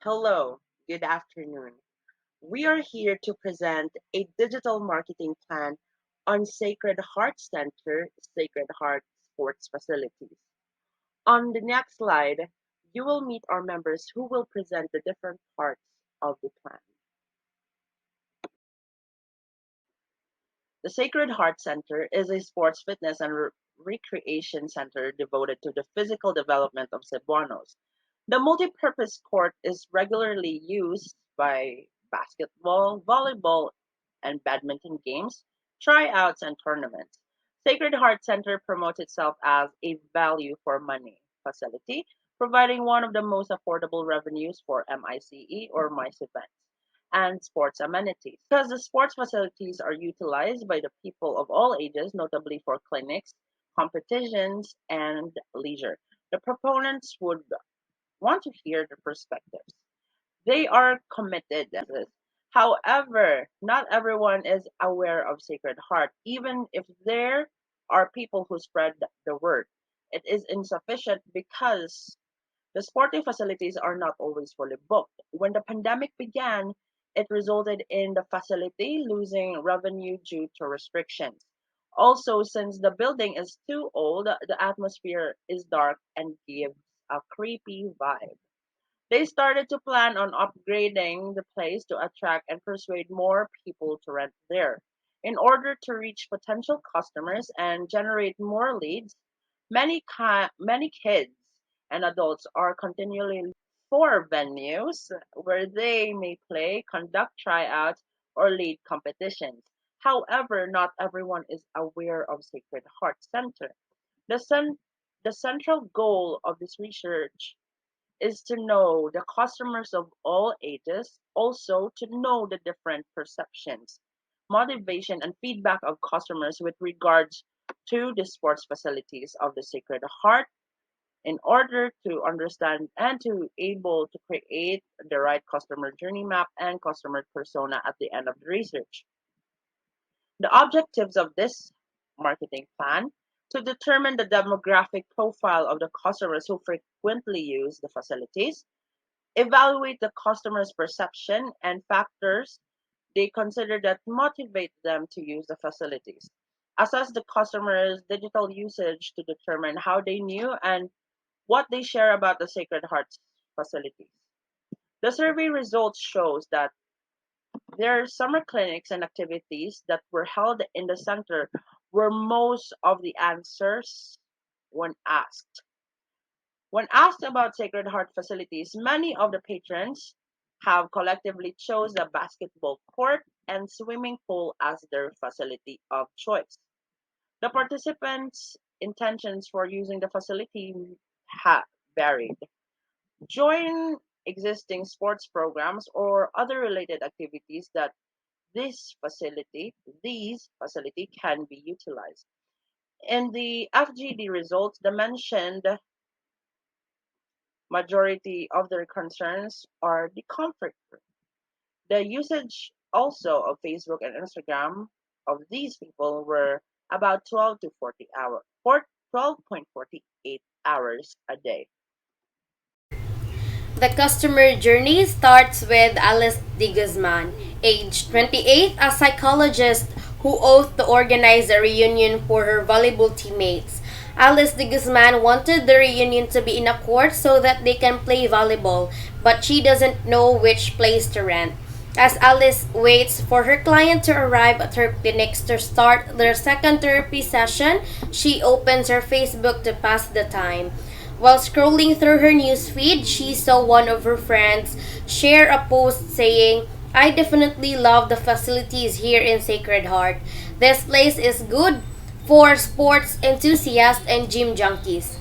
Hello, good afternoon. We are here to present a digital marketing plan on Sacred Heart Center, Sacred Heart Sports Facilities. On the next slide, you will meet our members who will present the different parts of the plan. The Sacred Heart Center is a sports fitness and recreation center devoted to the physical development of Cebuanos. The multi-purpose court is regularly used by basketball, volleyball, and badminton games, tryouts, and tournaments. Sacred Heart Center promotes itself as a value for money facility, providing one of the most affordable revenues for MICE or MICE events and sports amenities. Because the sports facilities are utilized by the people of all ages, notably for clinics, competitions, and leisure. The proponents would want to hear the perspectives. They are committed to this. However, not everyone is aware of Sacred Heart, even if there are people who spread the word. It is insufficient because the sporting facilities are not always fully booked. When the pandemic began, it resulted in the facility losing revenue due to restrictions. Also, since the building is too old, the atmosphere is dark and gives a creepy vibe. They started to plan on upgrading the place to attract and persuade more people to rent there. In order to reach potential customers and generate more leads, many kids and adults are continually for venues where they may play, conduct tryouts, or lead competitions. However, not everyone is aware of Sacred Heart Center. The, cen- the central goal of this research is to know the customers of all ages, also to know the different perceptions, motivation, and feedback of customers with regards to the sports facilities of the Sacred Heart in order to understand and to able to create the right customer journey map and customer persona at the end of the research. The objectives of this marketing plan to determine the demographic profile of the customers who frequently use the facilities, evaluate the customer's perception and factors they consider that motivate them to use the facilities. Assess the customer's digital usage to determine how they knew and what they share about the Sacred Heart facilities. The survey results shows that there are summer clinics and activities that were held in the center were most of the answers when asked. When asked about Sacred Heart facilities, many of the patrons have collectively chose the basketball court and swimming pool as their facility of choice. The participants' intentions for using the facility have varied. Join existing sports programs or other related activities that these facility can be utilized. In the FGD results, the mentioned majority of their concerns are the comfort. The usage also of Facebook and Instagram of these people were about 12 to 40 hours, 12.48 hours a day. The customer journey starts with Alice de Guzman, age 28, a psychologist who oath to organize a reunion for her volleyball teammates. Alice de Guzman wanted the reunion to be in a court so that they can play volleyball, but she doesn't know which place to rent. As Alice waits for her client to arrive at her clinics to start their second therapy session, she opens her Facebook to pass the time. While scrolling through her newsfeed, she saw one of her friends share a post saying, I definitely love the facilities here in Sacred Heart. This place is good for sports enthusiasts and gym junkies.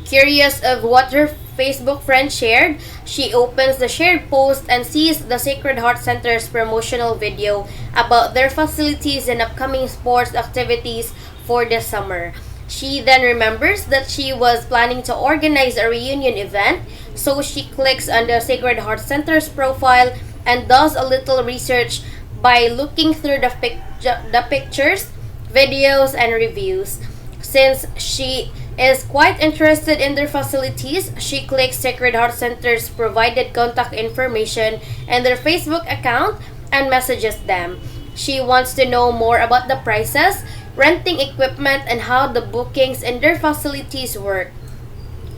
Curious of what her Facebook friend shared, she opens the shared post and sees the Sacred Heart Center's promotional video about their facilities and upcoming sports activities for the summer. She then remembers that she was planning to organize a reunion event, so she clicks on the Sacred Heart Center's profile and does a little research by looking through the pictures, videos, and reviews. Since she is quite interested in their facilities. She clicks Sacred Heart Center's provided contact information and their Facebook account and messages them. She wants to know more about the prices, renting equipment, and how the bookings in their facilities work.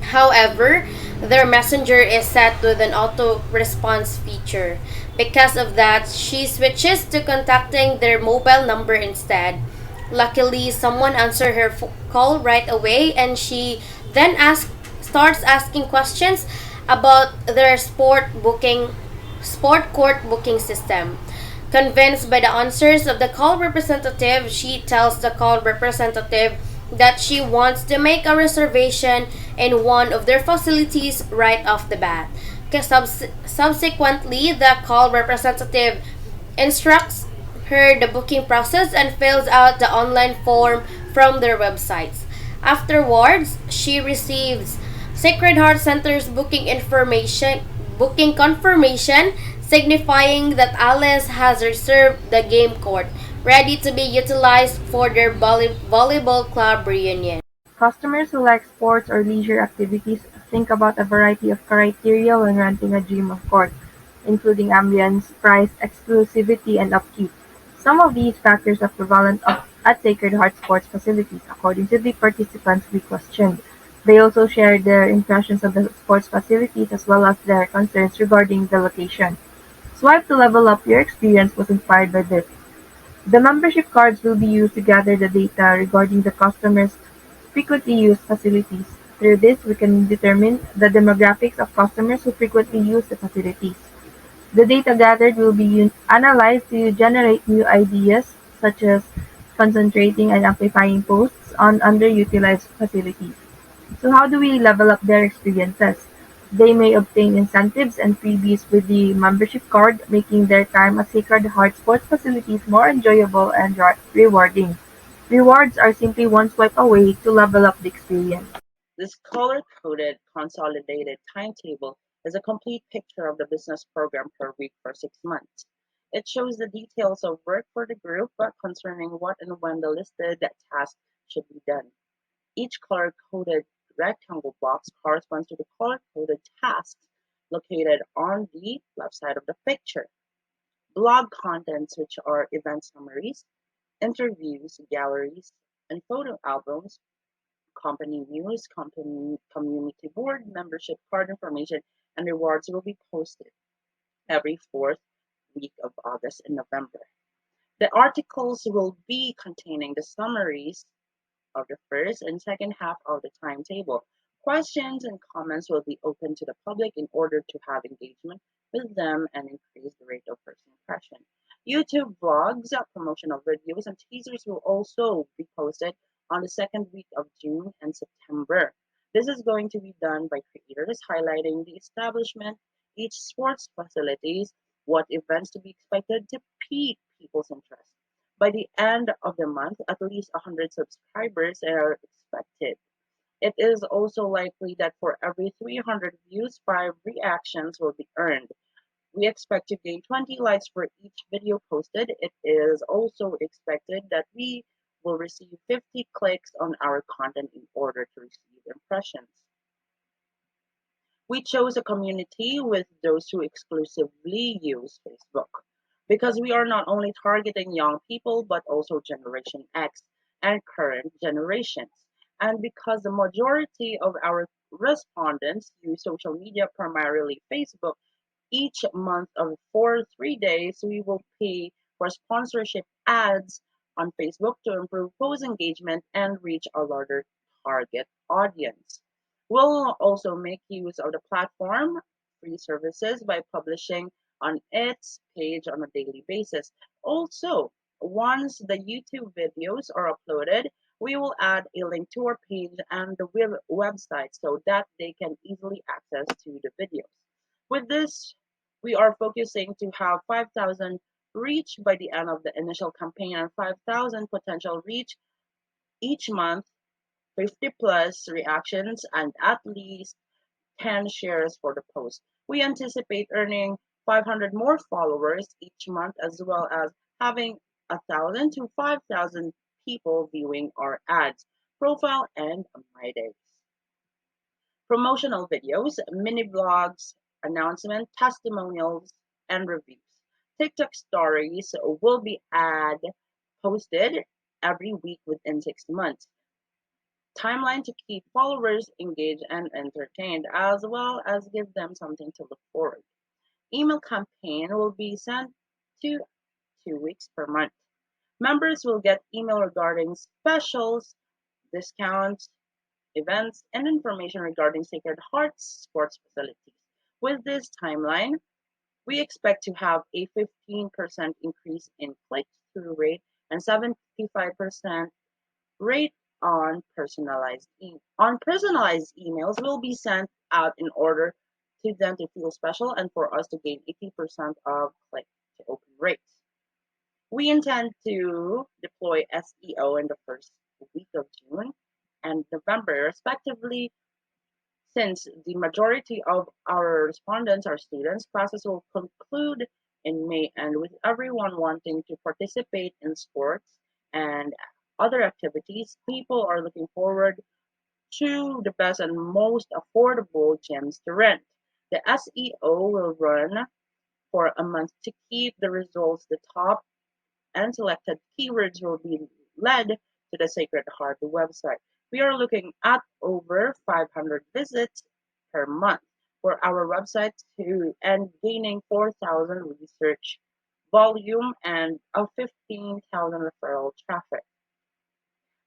However, their messenger is set with an auto response feature. Because of that, she switches to contacting their mobile number instead. Luckily, someone answered her call right away and she then starts asking questions about their sport court booking system. Convinced by the answers of the call representative, she tells the call representative that she wants to make a reservation in one of their facilities right off the bat. Subsequently, the call representative instructs her the booking process and fills out the online form from their websites. Afterwards, she receives Sacred Heart Center's booking confirmation signifying that Alice has reserved the game court ready to be utilized for their volleyball club reunion. Customers who like sports or leisure activities think about a variety of criteria when renting a gym of course, including ambience, price, exclusivity, and upkeep. Some of these factors are prevalent at Sacred Heart sports facilities, according to the participants we questioned. They also shared their impressions of the sports facilities as well as their concerns regarding the location. Swipe to level up your experience was inspired by this. The membership cards will be used to gather the data regarding the customers' frequently used facilities. Through this, we can determine the demographics of customers who frequently use the facilities. The data gathered will be analyzed to generate new ideas, such as concentrating and amplifying posts on underutilized facilities. So how do we level up their experiences? They may obtain incentives and freebies with the membership card, making their time at Sacred Heart sports facilities more enjoyable and rewarding. Rewards are simply one swipe away to level up the experience. This color-coded consolidated timetable is a complete picture of the business program per week for 6 months. It shows the details of work for the group concerning what and when the listed task should be done. Each color-coded rectangle box corresponds to the color-coded tasks located on the left side of the picture. Blog contents, which are event summaries, interviews, galleries, and photo albums, company news, company community board, membership card information, and rewards will be posted every fourth week of August and November. The articles will be containing the summaries of the first and second half of the timetable. Questions and comments will be open to the public in order to have engagement with them and increase the rate of first impression. YouTube vlogs, promotional videos, and teasers will also be posted on the second week of June and September. This is going to be done by creators highlighting the establishment, each sports facilities, what events to be expected to pique people's interest. By the end of the month, at least 100 subscribers are expected. It is also likely that for every 300 views, 5 reactions will be earned. We expect to gain 20 likes for each video posted. It is also expected that we will receive 50 clicks on our content in order to receive impressions. We chose a community with those who exclusively use Facebook because we are not only targeting young people but also Generation X and current generations. And because the majority of our respondents use social media, primarily Facebook, each month of for 3 days, we will pay for sponsorship ads on Facebook to improve post engagement and reach a larger target audience. We'll also make use of the platform free services by publishing on its page on a daily basis. Also, once the YouTube videos are uploaded, we will add a link to our page and the website so that they can easily access to the videos. With this, we are focusing to have 5,000 reach by the end of the initial campaign and 5,000 potential reach each month, 50 plus reactions, and at least 10 shares for the post. We anticipate earning 500 more followers each month as well as having 1,000 to 5,000 people viewing our ads. profile, and My Days. Promotional videos, mini blogs, announcement, testimonials, and reviews. TikTok stories will be posted every week within 6 months. Timeline to keep followers engaged and entertained, as well as give them something to look forward. Email campaign will be sent to 2 weeks per month. Members will get email regarding specials, discounts, events, and information regarding Sacred Heart's sports facilities. With this timeline, we expect to have a 15% increase in click-through rate and 75% rate on personalized emails will be sent out in order to them to feel special and for us to gain 80% of click to open rates. We intend to deploy SEO in the first week of June and November, respectively, since the majority of our respondents are students. Classes will conclude in May, and with everyone wanting to participate in sports and other activities, people are looking forward to the best and most affordable gyms to rent. The SEO will run for a month to keep the results the top, and selected keywords will be led to the Sacred Heart website. We are looking at over 500 visits per month for our website to and gaining 4,000 research volume and a 15,000 referral traffic.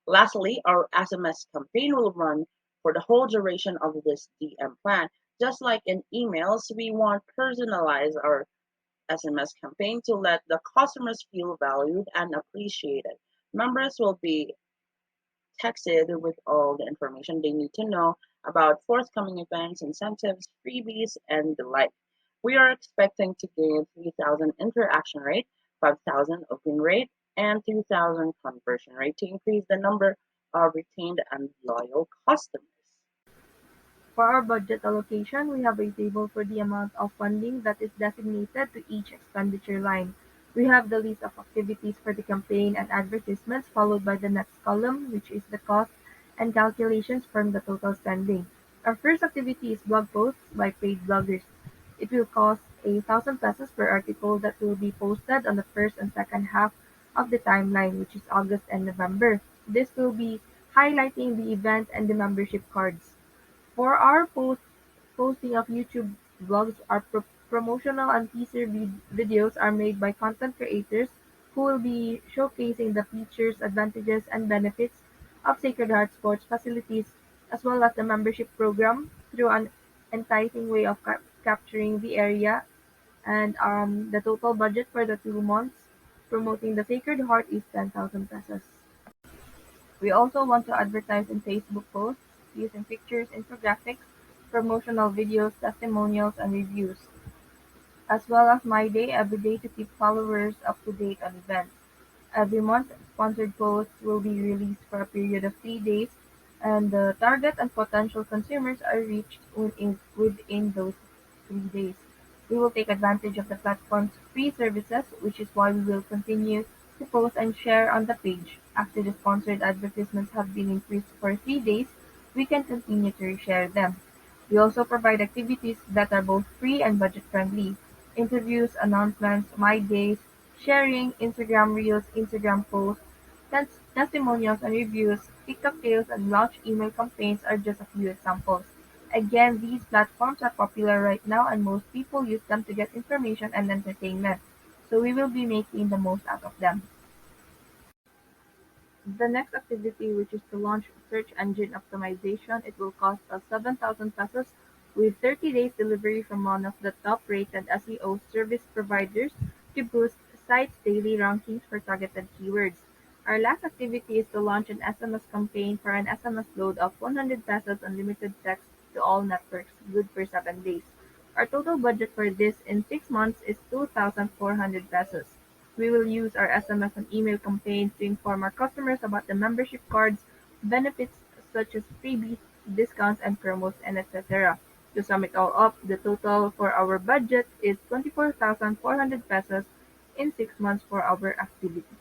Lastly, our SMS campaign will run for the whole duration of this DM plan. Just like in emails, we want personalize our SMS campaign to let the customers feel valued and appreciated. Members will be texted with all the information they need to know about forthcoming events, incentives, freebies, and the like. We are expecting to gain 3,000 interaction rate, 5,000 open rate, and 2,000 conversion rate to increase the number of retained and loyal customers. For our budget allocation, we have a table for the amount of funding that is designated to each expenditure line. We have the list of activities for the campaign and advertisements, followed by the next column, which is the cost and calculations from the total spending. Our first activity is blog posts by paid bloggers. It will cost 1,000 pesos per article that will be posted on the first and second half of the timeline, which is August and November. This will be highlighting the event and the membership cards. For our posting of YouTube vlogs, our promotional and teaser videos are made by content creators who will be showcasing the features, advantages, and benefits of Sacred Heart Sports facilities, as well as the membership program through an enticing way of capturing the area. And the total budget for the 2 months promoting the Sacred Heart is 10,000 pesos. We also want to advertise in Facebook posts using pictures, infographics, promotional videos, testimonials, and reviews, as well as My Day every day to keep followers up to date on events. Every month, sponsored posts will be released for a period of 3 days, and the target and potential consumers are reached within those 3 days. We will take advantage of the platform's free services, which is why we will continue to post and share on the page. After the sponsored advertisements have been increased for 3 days, we can continue to share them. We also provide activities that are both free and budget-friendly: interviews, announcements, My Days, sharing, Instagram Reels, Instagram posts, testimonials and reviews, TikTok Tales, and launch email campaigns are just a few examples. Again, these platforms are popular right now and most people use them to get information and entertainment, so we will be making the most out of them. The next activity, which is to launch search engine optimization, it will cost us 7,000 pesos with 30 days delivery from one of the top-rated SEO service providers to boost sites' daily rankings for targeted keywords. Our last activity is to launch an SMS campaign for an SMS load of 100 pesos unlimited text to all networks, good for 7 days. Our total budget for this in 6 months is 2,400 pesos. We will use our SMS and email campaigns to inform our customers about the membership cards, benefits such as freebies, discounts and promos, and etc. To sum it all up, the total for our budget is 24,400 pesos in 6 months for our activity.